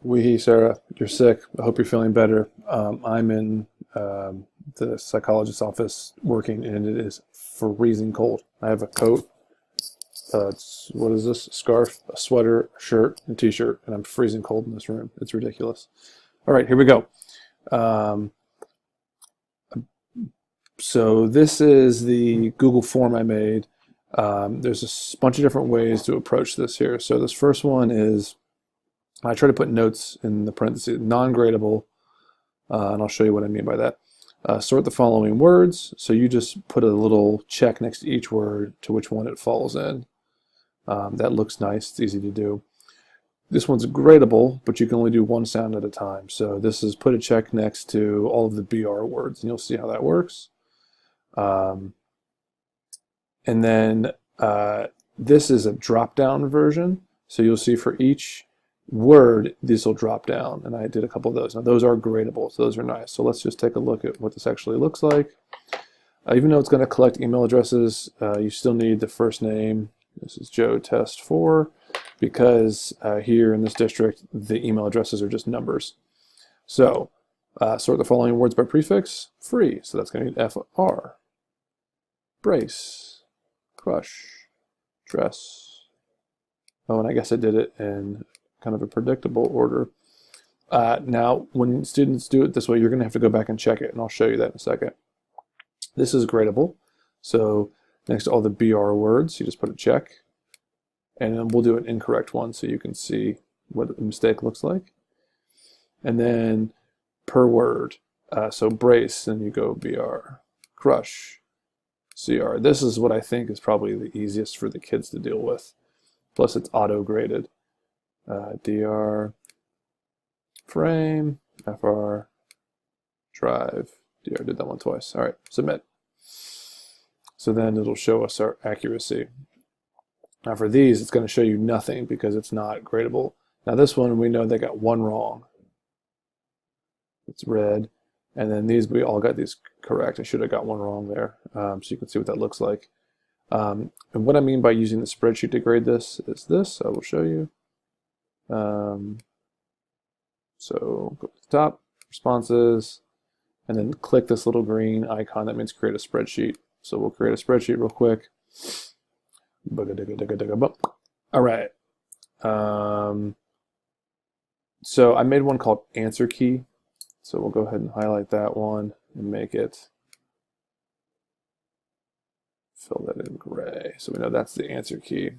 Wee, Sarah, you're sick. I hope you're feeling better. I'm in the psychologist's office working, and it is freezing cold. I have a coat. What is this? A scarf, a sweater, a shirt, and a t-shirt, and I'm freezing cold in this room. It's ridiculous. All right, here we go. Um, so this is the Google form I made. There's a bunch of different ways to approach this here. So this first one is, I try to put notes in the parentheses, non-gradable, and I'll show you what I mean by that. Sort the following words. So you just put a little check next to each word to which one it falls in. That looks nice. It's easy to do. This one's gradable, but you can only do one sound at a time. So this is put a check next to all of the BR words, and you'll see how that works. And then this is a drop-down version. So you'll see for each word, this will drop down, and I did a couple of those. Now those are gradable, so those are nice. So let's just take a look at what this actually looks like. Even though it's going to collect email addresses, you still need the first name. This is Joe Test 4, because here in this district, the email addresses are just numbers. So sort the following words by prefix, free. So that's going to be FR. Brace, crush, dress. Oh, and I guess I did it in kind of a predictable order. Now, when students do it this way, you're going to have to go back and check it, and I'll show you that in a second. This is gradable. So next to all the BR words, you just put a check, and then we'll do an incorrect one so you can see what the mistake looks like. And then per word, so brace, and you go BR. Crush, CR. This is what I think is probably the easiest for the kids to deal with. Plus it's auto-graded. DR, frame, FR, drive. DR did that one twice. All right, submit. So then it'll show us our accuracy. Now for these, it's going to show you nothing because it's not gradable. Now this one, we know they got one wrong. It's red. And then these, we all got these correct. I should have got one wrong there. So you can see what that looks like. And what I mean by using the spreadsheet to grade this is this. I will show you. So go to the top, responses, and then click this little green icon. That means create a spreadsheet. So we'll create a spreadsheet real quick. All right. So I made one called answer key. So we'll go ahead and highlight that one and make it, fill that in gray. So we know that's the answer key.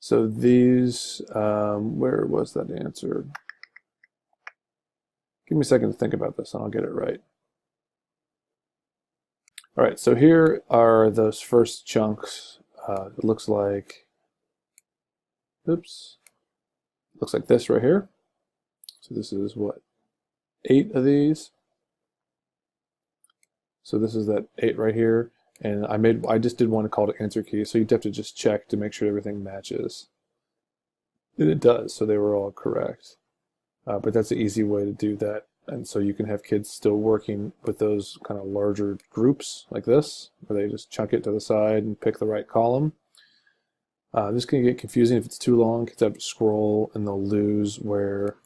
So these, where was that answer? Give me a second to think about this and I'll get it right. All right, so here are those first chunks. It looks like, oops, looks like this right here. So this is what, 8 of these. So this is that 8 right here. And I just did one called answer key, so you'd have to just check to make sure everything matches. And it does, so they were all correct. But that's an easy way to do that. And so you can have kids still working with those kind of larger groups like this, where they just chunk it to the side and pick the right column. This can get confusing if it's too long. Kids have to scroll and they'll lose where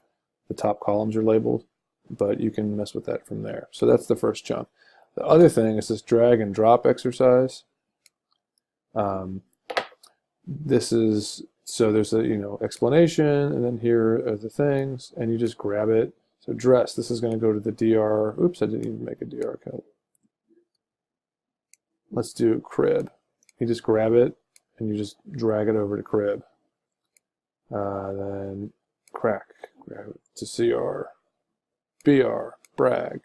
the top columns are labeled, but you can mess with that from there. So that's the first chunk. The other thing is this drag and drop exercise. This is, so there's a explanation, and then here are the things, and you just grab it. So dress, this is going to go to the DR. Oops, I didn't even make a DR code. Let's do crib. You just grab it and you just drag it over to crib. Then crack, grab it to CR, BR, brag.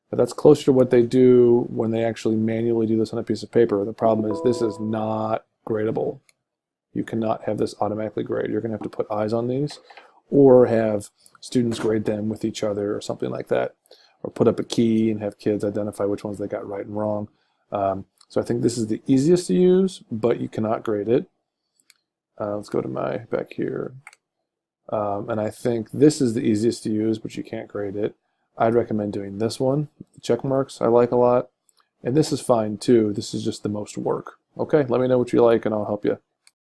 But that's closer to what they do when they actually manually do this on a piece of paper. The problem is this is not gradable. You cannot have this automatically grade. You're going to have to put eyes on these, or have students grade them with each other or something like that, or put up a key and have kids identify which ones they got right and wrong. So I think this is the easiest to use, but you cannot grade it. Let's go to my back here. And I think this is the easiest to use, but you can't grade it. I'd recommend doing this one. The check marks I like a lot. And this is fine too. This is just the most work. Okay, let me know what you like and I'll help you.